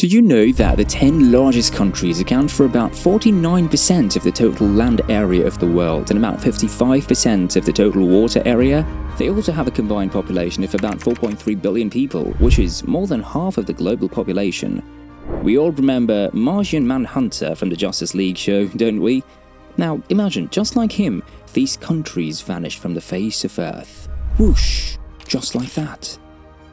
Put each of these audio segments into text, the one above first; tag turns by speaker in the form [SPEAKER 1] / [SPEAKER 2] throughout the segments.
[SPEAKER 1] Did you know that the 10 largest countries account for about 49% of the total land area of the world and about 55% of the total water area? They also have a combined population of about 4.3 billion people, which is more than half of the global population. We all remember Martian Manhunter from the Justice League show, don't we? Now imagine, just like him, these countries vanish from the face of Earth. Whoosh! Just like that.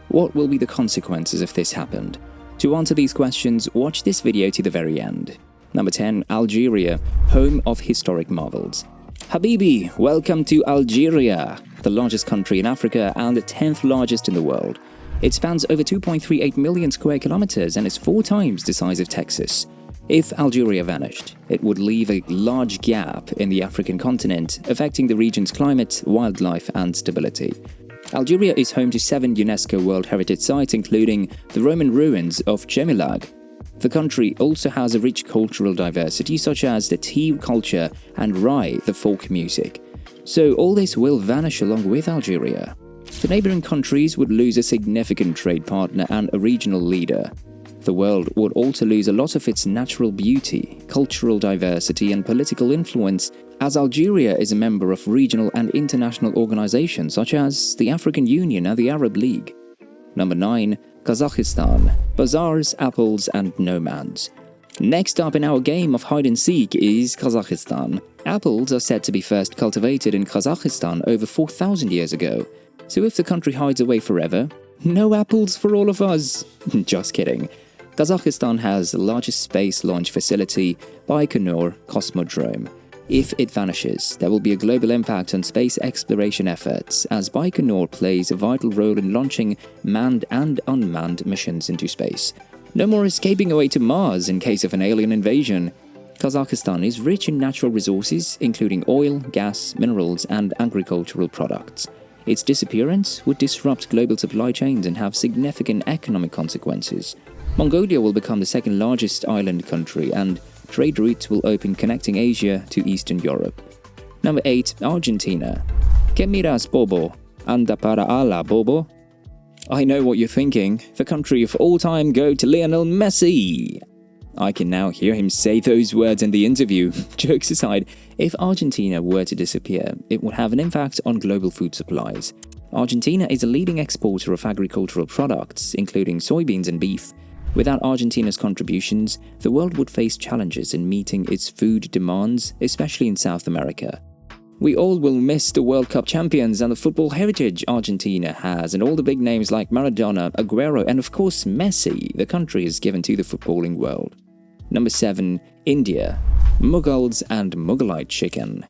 [SPEAKER 1] What will be the consequences if this happened? To answer these questions, watch this video to the very end. Number 10. Algeria, home of historic marvels. Habibi, welcome to Algeria, the largest country in Africa and the 10th largest in the world. It spans over 2.38 million square kilometers and is 4 times the size of Texas. If Algeria vanished, it would leave a large gap in the African continent, affecting the region's climate, wildlife and stability. Algeria is home to 7 UNESCO World Heritage Sites, including the Roman ruins of Chemilag. The country also has a rich cultural diversity, such as the tea culture and Rai, the folk music. So all this will vanish along with Algeria. The neighboring countries would lose a significant trade partner and a regional leader. The world would also lose a lot of its natural beauty, cultural diversity and political influence, as Algeria is a member of regional and international organizations such as the African Union and the Arab League. Number 9. Kazakhstan, Bazaars, apples and Nomads. Next up in our game of hide-and-seek is Kazakhstan. Apples are said to be first cultivated in Kazakhstan over 4,000 years ago. So if the country hides away forever, no apples for all of us. Just kidding. Kazakhstan has the largest space launch facility, Baikonur Cosmodrome. If it vanishes, there will be a global impact on space exploration efforts, as Baikonur plays a vital role in launching manned and unmanned missions into space. No more escaping away to Mars in case of an alien invasion. Kazakhstan is rich in natural resources, including oil, gas, minerals, and agricultural products. Its disappearance would disrupt global supply chains and have significant economic consequences. Mongolia will become the second largest island country, and trade routes will open connecting Asia to Eastern Europe. Number 8. Argentina. ¿Qué mirás, bobo? Anda para allá, bobo? I know what you're thinking. The country of all-time GOAT Lionel Messi. I can now hear him say those words in the interview. Jokes aside, if Argentina were to disappear, it would have an impact on global food supplies. Argentina is a leading exporter of agricultural products, including soybeans and beef. Without Argentina's contributions, the world would face challenges in meeting its food demands, especially in South America. We all will miss the World Cup champions and the football heritage Argentina has, and all the big names like Maradona, Aguero, and of course Messi the country has given to the footballing world. Number 7. India. Mughals and Mughlai chicken.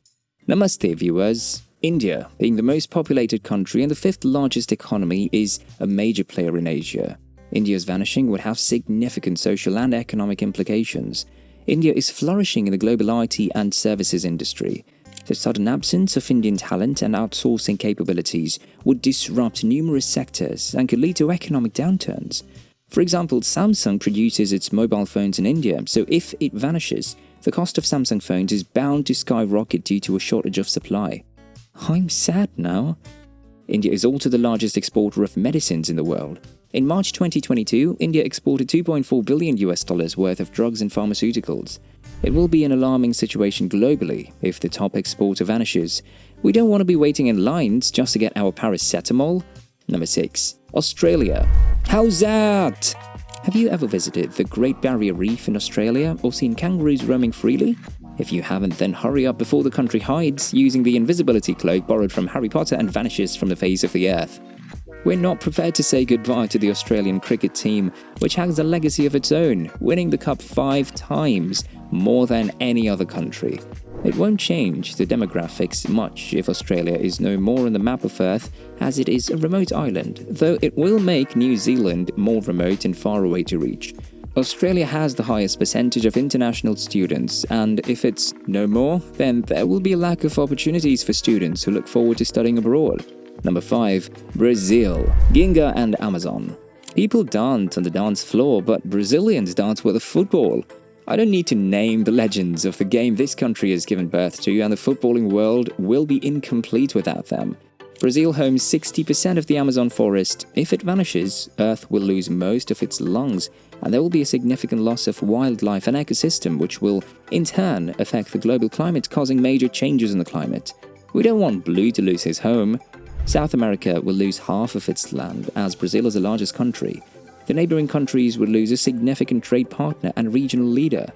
[SPEAKER 1] Namaste viewers. India, being the most populated country and the 5th largest economy, is a major player in Asia. India's vanishing would have significant social and economic implications. India is flourishing in the global IT and services industry. The sudden absence of Indian talent and outsourcing capabilities would disrupt numerous sectors and could lead to economic downturns. For example, Samsung produces its mobile phones in India, so if it vanishes, the cost of Samsung phones is bound to skyrocket due to a shortage of supply. I'm sad now. India is also the largest exporter of medicines in the world. In March 2022, India exported $2.4 billion worth of drugs and pharmaceuticals. It will be an alarming situation globally if the top exporter vanishes. We don't want to be waiting in lines just to get our paracetamol. Number 6. Australia. Howzatt! Have you ever visited the Great Barrier Reef in Australia or seen kangaroos roaming freely? If you haven't, then hurry up before the country hides using the invisibility cloak borrowed from Harry Potter and vanishes from the face of the earth. We're not prepared to say goodbye to the Australian cricket team, which has a legacy of its own, winning the cup 5 times, more than any other country. It won't change the demographics much if Australia is no more on the map of Earth, as it is a remote island, though it will make New Zealand more remote and far away to reach. Australia has the highest percentage of international students, and if it's no more, then there will be a lack of opportunities for students who look forward to studying abroad. Number 5. Brazil. Ginga and Amazon. People dance on the dance floor, but Brazilians dance with a football. I don't need to name the legends of the game this country has given birth to, and the footballing world will be incomplete without them. Brazil homes 60% of the Amazon forest. If it vanishes, Earth will lose most of its lungs, and there will be a significant loss of wildlife and ecosystem, which will, in turn, affect the global climate, causing major changes in the climate. We don't want Blue to lose his home. South America will lose half of its land, as Brazil is the largest country. The neighboring countries would lose a significant trade partner and regional leader.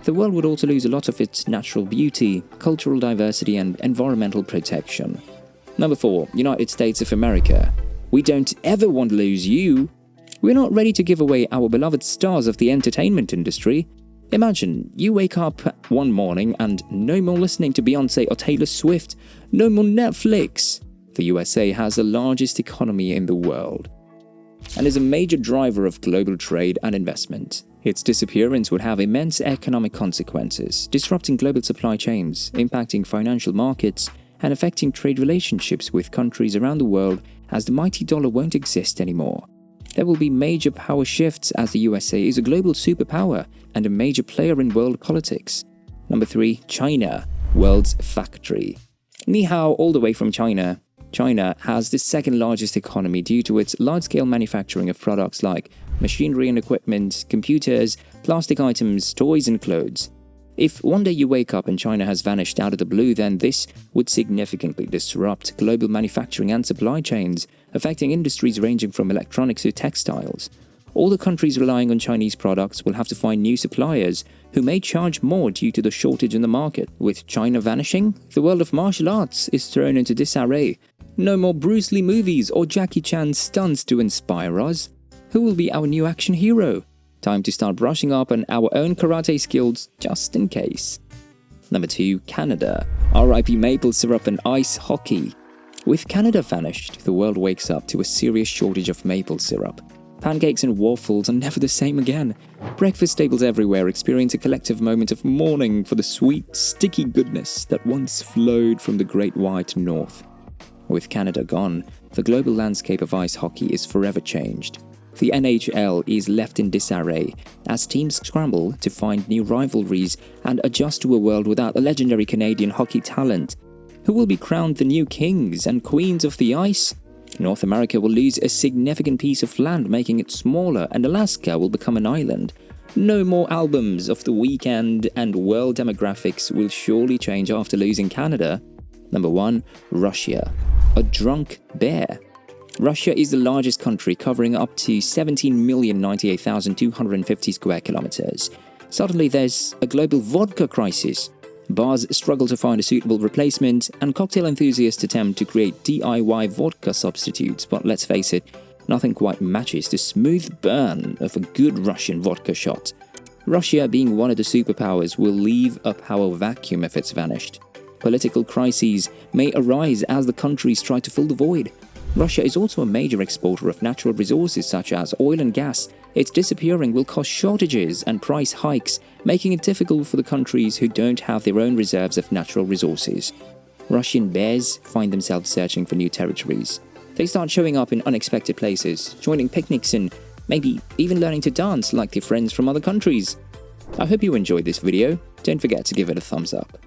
[SPEAKER 1] The world would also lose a lot of its natural beauty, cultural diversity, and environmental protection. Number 4. United States of America. We don't ever want to lose you. We're not ready to give away our beloved stars of the entertainment industry. Imagine, you wake up one morning and no more listening to Beyoncé or Taylor Swift, no more Netflix. The USA has the largest economy in the world and is a major driver of global trade and investment. Its disappearance would have immense economic consequences, disrupting global supply chains, impacting financial markets, and affecting trade relationships with countries around the world, as the mighty dollar won't exist anymore. There will be major power shifts, as the USA is a global superpower and a major player in world politics. Number 3. China, world's factory. Ni hao, all the way from China. China has the second largest economy due to its large-scale manufacturing of products like machinery and equipment, computers, plastic items, toys and clothes. If one day you wake up and China has vanished out of the blue, then this would significantly disrupt global manufacturing and supply chains, affecting industries ranging from electronics to textiles. All the countries relying on Chinese products will have to find new suppliers who may charge more due to the shortage in the market. With China vanishing, the world of martial arts is thrown into disarray. No more Bruce Lee movies or Jackie Chan stunts to inspire us. Who will be our new action hero? Time to start brushing up on our own karate skills just in case. Number 2. Canada. RIP maple syrup and ice hockey. With Canada vanished, the world wakes up to a serious shortage of maple syrup. Pancakes and waffles are never the same again. Breakfast tables everywhere experience a collective moment of mourning for the sweet, sticky goodness that once flowed from the Great White North. With Canada gone, the global landscape of ice hockey is forever changed. The NHL is left in disarray as teams scramble to find new rivalries and adjust to a world without a legendary Canadian hockey talent. Who will be crowned the new kings and queens of the ice? North America will lose a significant piece of land, making it smaller, and Alaska will become an island. No more albums of The Weeknd, and world demographics will surely change after losing Canada. Number 1. Russia. A drunk bear. Russia is the largest country, covering up to 17,098,250 square kilometers. Suddenly there's a global vodka crisis. Bars struggle to find a suitable replacement, and cocktail enthusiasts attempt to create DIY vodka substitutes, but let's face it, nothing quite matches the smooth burn of a good Russian vodka shot. Russia, being one of the superpowers, will leave a power vacuum if it's vanished. Political crises may arise as the countries try to fill the void. Russia is also a major exporter of natural resources such as oil and gas. Its disappearing will cause shortages and price hikes, making it difficult for the countries who don't have their own reserves of natural resources. Russian bears find themselves searching for new territories. They start showing up in unexpected places, joining picnics and maybe even learning to dance like their friends from other countries. I hope you enjoyed this video. Don't forget to give it a thumbs up.